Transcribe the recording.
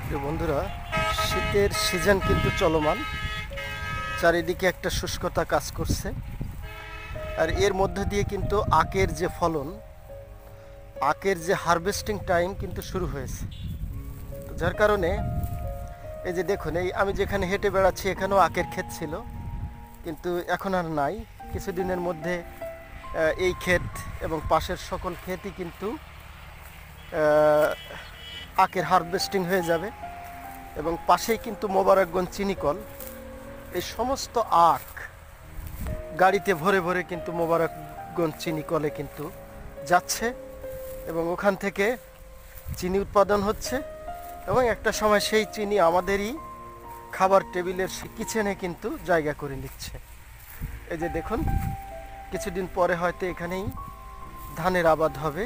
প্রিয় বন্ধুরা, শীতের সিজন কিন্তু চলমান। চারিদিকে একটা শুষ্কতা কাজ করছে, আর এর মধ্যে দিয়ে কিন্তু আখের যে ফলন, আখের যে হারভেস্টিং টাইম কিন্তু শুরু হয়েছে। তো যার কারণে এই যে দেখুন, এই আমি যেখানে হেঁটে বেড়াচ্ছি এখানেও আখের ক্ষেত ছিল, কিন্তু এখন আর নাই। কিছুদিনের মধ্যে এই ক্ষেত এবং পাশের সকল ক্ষেতই কিন্তু আখের হারভেস্টিং হয়ে যাবে। এবং পাশেই কিন্তু মোবারকগঞ্জ চিনিকল, এই সমস্ত আখ গাড়িতে ভরে ভরে কিন্তু মোবারকগঞ্জ চিনি কলে কিন্তু যাচ্ছে, এবং ওখান থেকে চিনি উৎপাদন হচ্ছে, এবং একটা সময় সেই চিনি আমাদেরই খাবার টেবিলের কিচেনে কিন্তু জায়গা করে নিচ্ছে। এই যে দেখুন, কিছুদিন পরে হয়তো এখানেই ধানের আবাদ হবে।